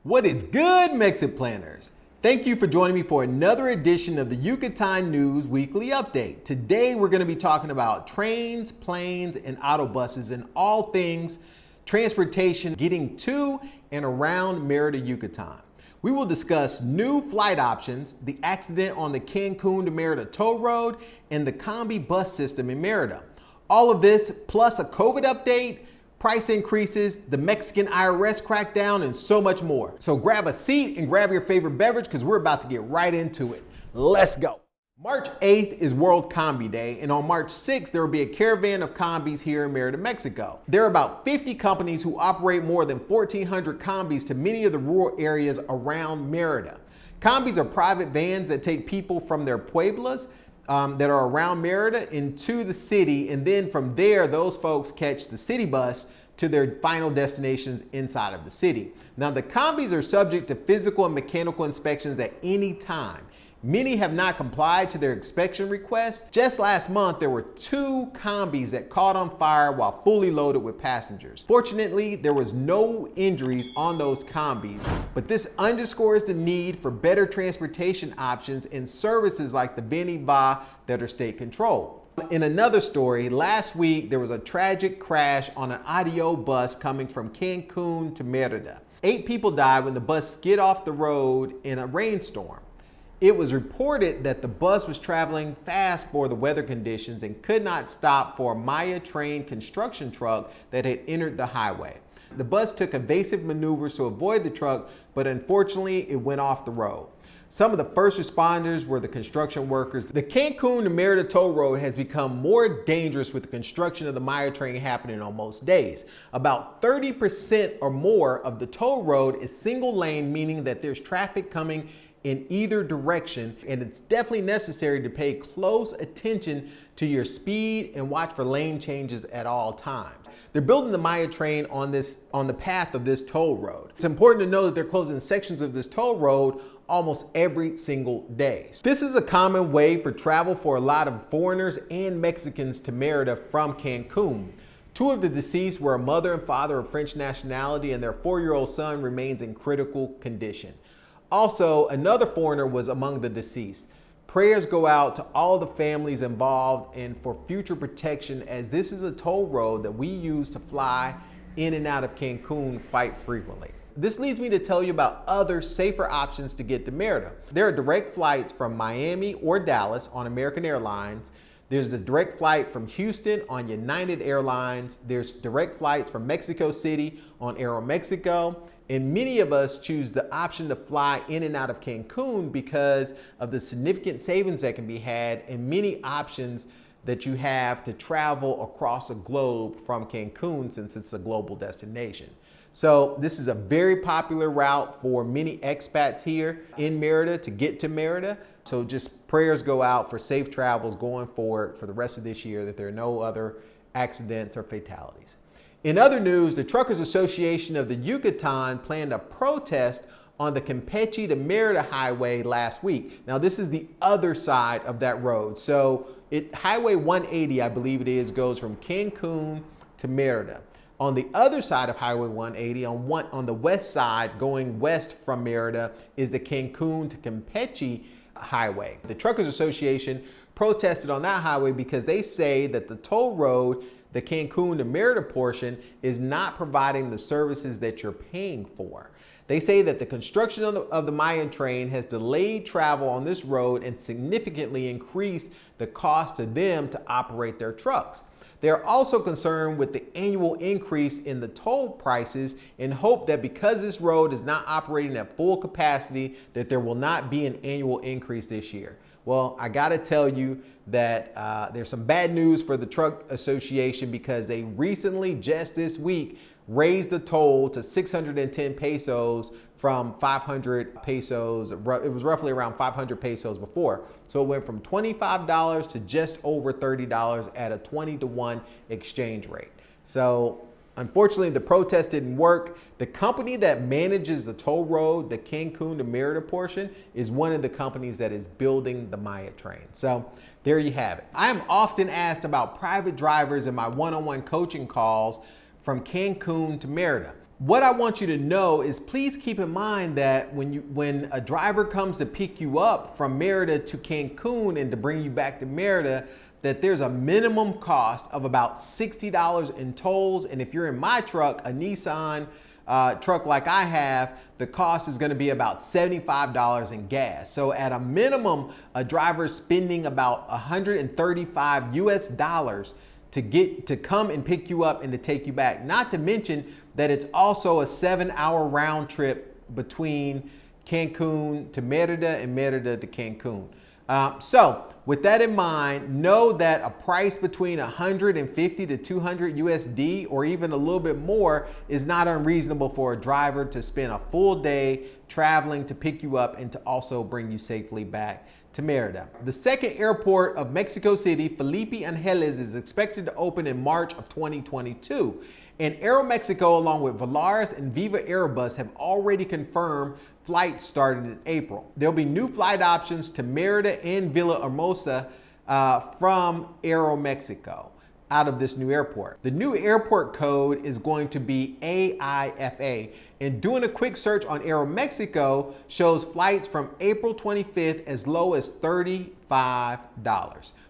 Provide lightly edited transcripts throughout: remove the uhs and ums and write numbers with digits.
What is good, MexitPlanners? Thank you for joining me for another edition of the Yucatan News Weekly Update. Today we're going to be talking about trains, planes, and autobuses and all things transportation getting to and around Merida Yucatan. We will discuss new flight options, the accident on the Cancun to Merida toll road, and the Combis bus system in Merida. All of this plus a COVID update, price increases, the Mexican IRS crackdown, and so much more. So grab a seat and grab your favorite beverage because we're about to get right into it. Let's go. March 8th is World Combi Day, and on March 6th, there will be a caravan of Combis here in Merida, Mexico. There are about 50 companies who operate more than 1,400 Combis to many of the rural areas around Merida. Combis are private vans that take people from their pueblos that are around Merida into the city, and then from there those folks catch the city bus to their final destinations inside of the city. Now the Combis are subject to physical and mechanical inspections at any time. Many have not complied to their inspection requests. Just last month, there were 2 Combis that caught on fire while fully loaded with passengers. Fortunately, there was no injuries on those Combis, but this underscores the need for better transportation options and services like the Veni Va that are state controlled. In another story, last week, there was a tragic crash on an audio bus coming from Cancun to Merida. 8 people died when the bus skid off the road in a rainstorm. It was reported that the bus was traveling fast for the weather conditions and could not stop for a Maya train construction truck that had entered the highway. The bus took evasive maneuvers to avoid the truck, but unfortunately it went off the road. Some of the first responders were the construction workers. The Cancun to Merida toll road has become more dangerous with the construction of the Maya train happening on most days. About 30% or more of the toll road is single lane, meaning that there's traffic coming in either direction, and it's definitely necessary to pay close attention to your speed and watch for lane changes at all times. They're building the Maya train on the path of this toll road. It's important to know that they're closing sections of this toll road almost every single day. This is a common way for travel for a lot of foreigners and Mexicans to Merida from Cancun. 2 of the deceased were a mother and father of French nationality, and their 4-year-old son remains in critical condition. Also, another foreigner was among the deceased. Prayers go out to all the families involved and for future protection, as this is a toll road that we use to fly in and out of Cancun quite frequently. This leads me to tell you about other safer options to get to Merida. There are direct flights from Miami or Dallas on American Airlines. There's the direct flight from Houston on United Airlines. There's direct flights from Mexico City on Aeromexico. And many of us choose the option to fly in and out of Cancun because of the significant savings that can be had and many options that you have to travel across the globe from Cancun, since it's a global destination. So this is a very popular route for many expats here in Merida to get to Merida. So just prayers go out for safe travels going forward for the rest of this year, that there are no other accidents or fatalities. In other news, the Truckers Association of the Yucatan planned a protest on the Campeche to Merida Highway last week. Now, this is the other side of that road. So Highway 180, I believe it is, goes from Cancun to Merida. On the other side of Highway 180, on the west side, going west from Merida, is the Cancun to Campeche Highway. The Truckers Association protested on that highway because they say that the toll road, the Cancun to Merida portion, is not providing the services that you're paying for. They say that the construction of the Mayan train has delayed travel on this road and significantly increased the cost to them to operate their trucks. They are also concerned with the annual increase in the toll prices and hope that because this road is not operating at full capacity, that there will not be an annual increase this year. Well, I gotta tell you that there's some bad news for the Truck Association, because they recently, just this week, raised the toll to 610 pesos from 500 pesos. It was roughly around 500 pesos before. So it went from $25 to just over $30 at a 20-to-1 exchange rate. So unfortunately, the protest didn't work. The company that manages the toll road, the Cancun to Merida portion, is one of the companies that is building the Maya train. So there you have it. I am often asked about private drivers in my one-on-one coaching calls from Cancun to Merida. What I want you to know is please keep in mind that when a driver comes to pick you up from Merida to Cancun and to bring you back to Merida, that there's a minimum cost of about $60 in tolls. And if you're in my truck, a Nissan truck like I have, the cost is going to be about $75 in gas. So at a minimum, a driver's spending about $135 US to come and pick you up and to take you back. Not to mention that it's also a 7-hour round trip between Cancun to Merida and Merida to Cancun. So with that in mind, know that a price between 150 to 200 USD or even a little bit more is not unreasonable for a driver to spend a full day traveling to pick you up and to also bring you safely back to Merida. The second airport of Mexico City, Felipe Ángeles, is expected to open in March of 2022. And Aeromexico, along with Volaris and Viva Aerobus, have already confirmed flights started in April. There'll be new flight options to Merida and Villahermosa from Aeromexico out of this new airport. The new airport code is going to be AIFA, and doing a quick search on Aeromexico shows flights from April 25th as low as $35,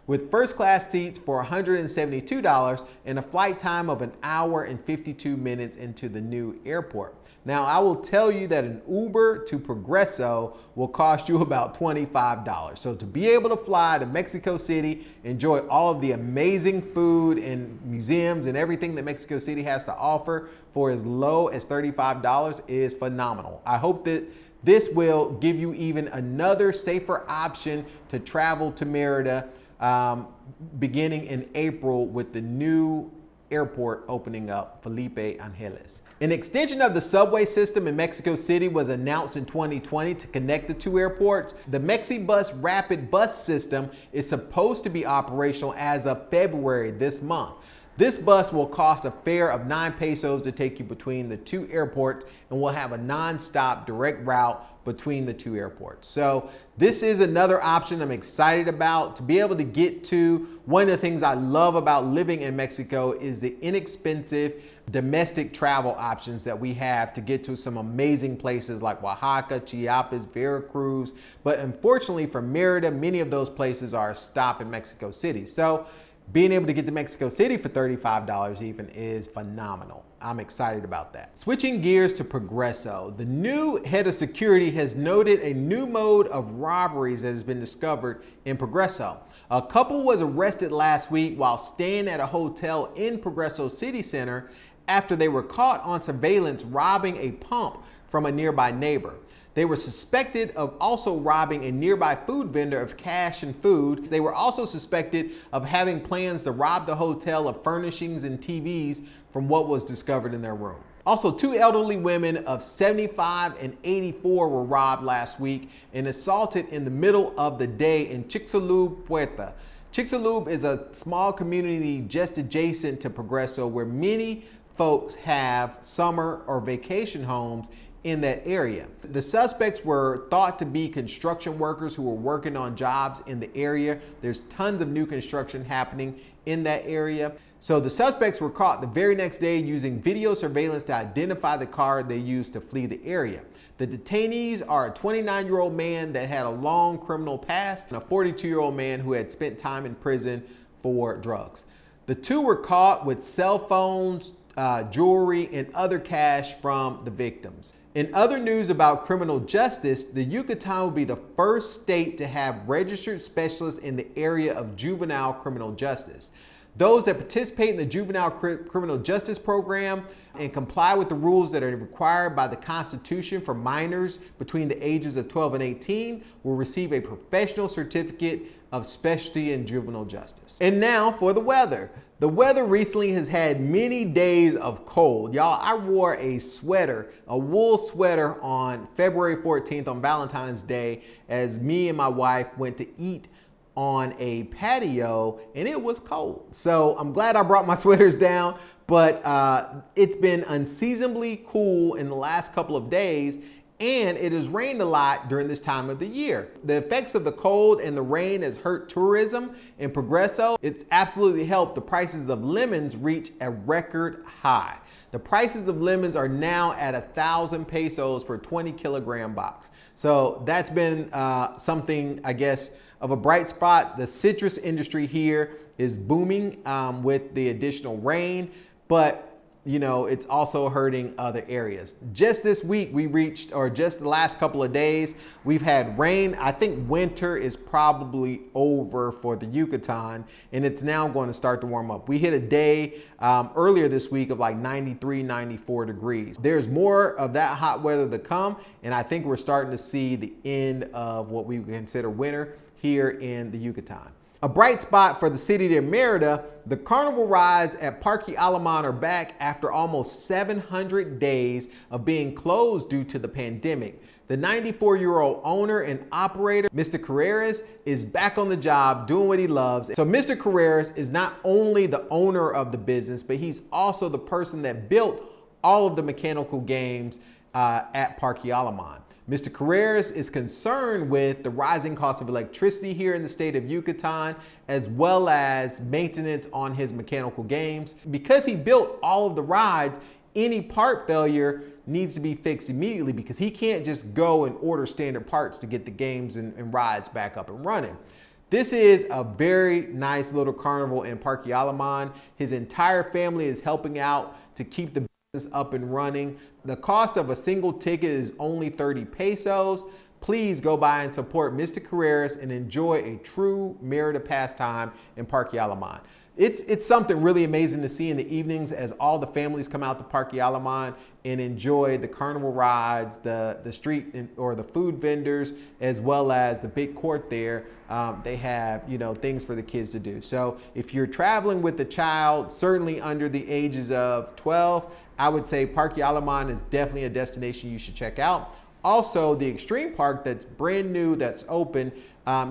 with first class seats for $172 and a flight time of 1 hour and 52 minutes into the new airport. Now, I will tell you that an Uber to Progreso will cost you about $25. So to be able to fly to Mexico City, enjoy all of the amazing food and museums and everything that Mexico City has to offer for as low as $35 is phenomenal. I hope that this will give you even another safer option to travel to Merida beginning in April with the new airport opening up, Felipe Ángeles. An extension of the subway system in Mexico City was announced in 2020 to connect the two airports. The MexitBus rapid bus system is supposed to be operational as of February this month. This bus will cost a fare of 9 pesos to take you between the two airports and will have a non-stop direct route between the two airports. So this is another option I'm excited about to be able to get to. One of the things I love about living in Mexico is the inexpensive domestic travel options that we have to get to some amazing places like Oaxaca, Chiapas, Veracruz. But unfortunately for Merida, many of those places are a stop in Mexico City. So being able to get to Mexico City for $35 even is phenomenal. I'm excited about that. Switching gears to Progreso, the new head of security has noted a new mode of robberies that has been discovered in Progreso. A couple was arrested last week while staying at a hotel in Progreso City Center after they were caught on surveillance robbing a pump from a nearby neighbor. They were suspected of also robbing a nearby food vendor of cash and food. They were also suspected of having plans to rob the hotel of furnishings and TVs from what was discovered in their room. Also, 2 elderly women of 75 and 84 were robbed last week and assaulted in the middle of the day in Chicxulub, Puerto. Chicxulub is a small community just adjacent to Progreso where many folks have summer or vacation homes in that area. The suspects were thought to be construction workers who were working on jobs in the area. There's tons of new construction happening in that area. So the suspects were caught the very next day using video surveillance to identify the car they used to flee the area. The detainees are a 29-year-old man that had a long criminal past and a 42-year-old man who had spent time in prison for drugs. The two were caught with cell phones, jewelry, and other cash from the victims. In other news about criminal justice, the Yucatan will be the first state to have registered specialists in the area of juvenile criminal justice. Those that participate in the juvenile criminal justice program and comply with the rules that are required by the Constitution for minors between the ages of 12 and 18 will receive a professional certificate of specialty in juvenile justice. And now for the weather. The weather recently has had many days of cold. Y'all, I wore a sweater, a wool sweater on February 14th on Valentine's Day as me and my wife went to eat on a patio and it was cold. So I'm glad I brought my sweaters down, but it's been unseasonably cool in the last couple of days and it has rained a lot during this time of the year. The effects of the cold and the rain has hurt tourism in Progreso. It's absolutely helped the prices of lemons reach a record high. The prices of lemons are now at 1,000 pesos per 20-kilogram box. So that's been something, I guess, of a bright spot. The citrus industry here is booming with the additional rain, but you know, it's also hurting other areas. Just this week we reached, or just the last couple of days, we've had rain. I think winter is probably over for the Yucatan, and it's now going to start to warm up. We hit a day earlier this week of like 93, 94 degrees. There's more of that hot weather to come, and I think we're starting to see the end of what we consider winter here in the Yucatan. A bright spot for the city of Merida, the Carnival rides at Parque Aleman are back after almost 700 days of being closed due to the pandemic. The 94-year-old owner and operator, Mr. Carreras, is back on the job doing what he loves. So Mr. Carreras is not only the owner of the business, but he's also the person that built all of the mechanical games at Parque Aleman. Mr. Carreras is concerned with the rising cost of electricity here in the state of Yucatan, as well as maintenance on his mechanical games. Because he built all of the rides, any part failure needs to be fixed immediately because he can't just go and order standard parts to get the games and rides back up and running. This is a very nice little carnival in Parque Aleman. His entire family is helping out to keep the business up and running. The cost of a single ticket is only 30 pesos. Please go by and support Mr. Carreras and enjoy a true Merida pastime in Parque Aleman. It's something really amazing to see in the evenings as all the families come out to Parque Aleman and enjoy the carnival rides, the street or the food vendors, as well as the big court there. They have, you know, things for the kids to do. So if you're traveling with a child, certainly under the ages of 12, I would say Parque Aleman is definitely a destination you should check out. Also, the Extreme Park that's brand new, that's open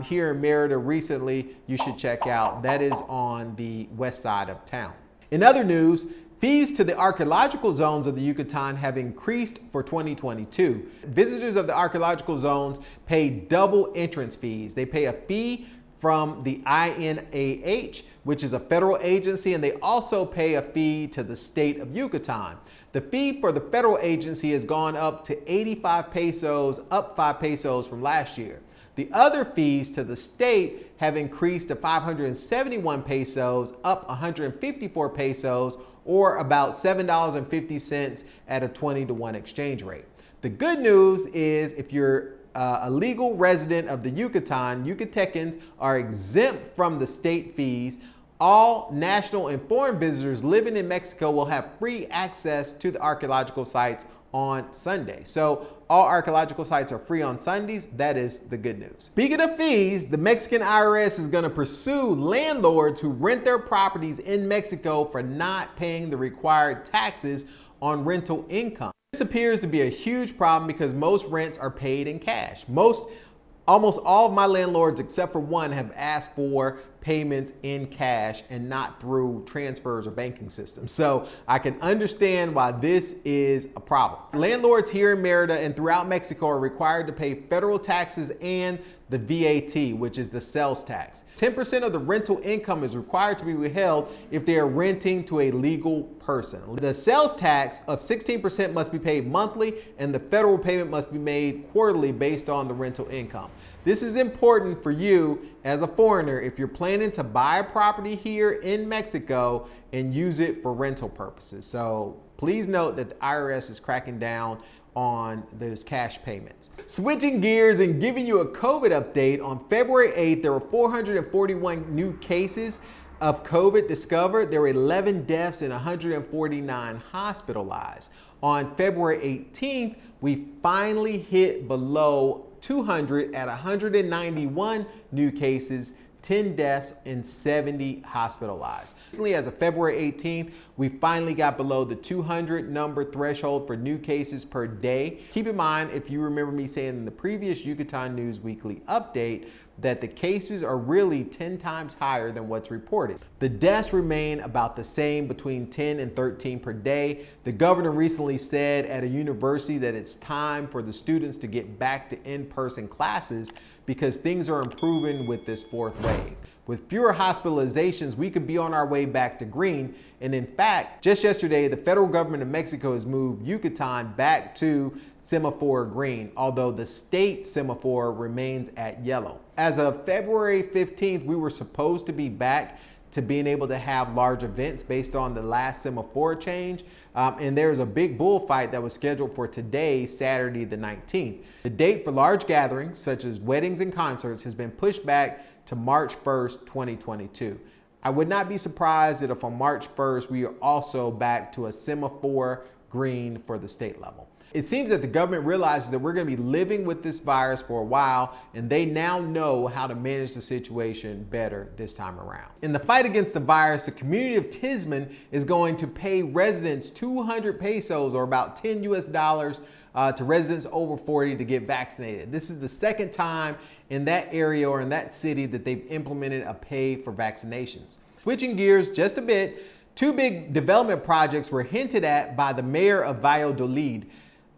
here in Merida recently, you should check out. That is on the west side of town. In other news, fees to the archaeological zones of the Yucatan have increased for 2022. Visitors of the archaeological zones pay double entrance fees. They pay a fee from the INAH, which is a federal agency, and they also pay a fee to the state of Yucatan. The fee for the federal agency has gone up to 85 pesos, up 5 pesos from last year. The other fees to the state have increased to 571 pesos, up 154 pesos, or about $7.50 at a 20-to-1 exchange rate. The good news is if you're a legal resident of the Yucatan, Yucatecans are exempt from the state fees. All national and foreign visitors living in Mexico will have free access to the archaeological sites on Sunday. So all archaeological sites are free on Sundays. That is the good news. Speaking of fees, the Mexican IRS is going to pursue landlords who rent their properties in Mexico for not paying the required taxes on rental income. This appears to be a huge problem because most rents are paid in cash. Almost all of my landlords, except for one, have asked for payments in cash and not through transfers or banking systems. So I can understand why this is a problem. Landlords here in Merida and throughout Mexico are required to pay federal taxes and the VAT, which is the sales tax. 10% of the rental income is required to be withheld if they are renting to a legal person. The sales tax of 16% must be paid monthly, and the federal payment must be made quarterly based on the rental income. This is important for you as a foreigner if you're planning to buy a property here in Mexico and use it for rental purposes. So please note that the IRS is cracking down on those cash payments. Switching gears and giving you a COVID update, on February 8th, there were 441 new cases of COVID discovered. There were 11 deaths and 149 hospitalized. On February 18th, we finally hit below 200 at 191 new cases, 10 deaths, and 70 hospitalized. Recently, as of February 18th, we finally got below the 200 number threshold for new cases per day. Keep in mind, if you remember me saying in the previous Yucatan News Weekly update, that the cases are really 10 times higher than what's reported. The deaths remain about the same, between 10 and 13 per day. The governor recently said at a university that it's time for the students to get back to in-person classes because things are improving with this fourth wave. With fewer hospitalizations, we could be on our way back to green. And in fact, just yesterday, the federal government of Mexico has moved Yucatan back to semaphore green, although the state semaphore remains at yellow. As of February 15th, we were supposed to be back to being able to have large events based on the last semaphore change. And there's a big bullfight that was scheduled for today, Saturday the 19th. The date for large gatherings, such as weddings and concerts, has been pushed back to March 1st, 2022. I would not be surprised if on March 1st, we are also back to a semaphore green for the state level. It seems that the government realizes that we're going to be living with this virus for a while, and they now know how to manage the situation better this time around. In the fight against the virus, the community of Tisman is going to pay residents 200 pesos, or about $10 US, to residents over 40 to get vaccinated. This is the second time in that area or in that city that they've implemented a pay for vaccinations. Switching gears just a bit, two big development projects were hinted at by the mayor of Vallodolid.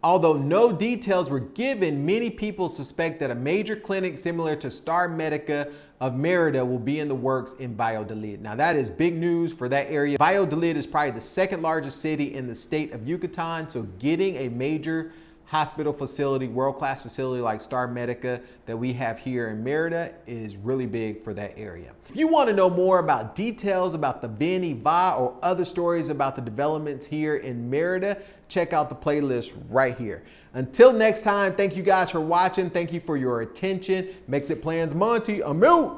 Although no details were given, many people suspect that a major clinic similar to Star Medica of Merida will be in the works in Vallodolid. Now that is big news for that area. Vallodolid is probably the second largest city in the state of Yucatan, so getting a major hospital facility, world-class facility like Star Medica that we have here in Merida is really big for that area. If you want to know more about details about the Veni Va or other stories about the developments here in Merida, check out the playlist right here. Until next time, thank you guys for watching. Thank you for your attention. MexitPlans Monty, I'm out.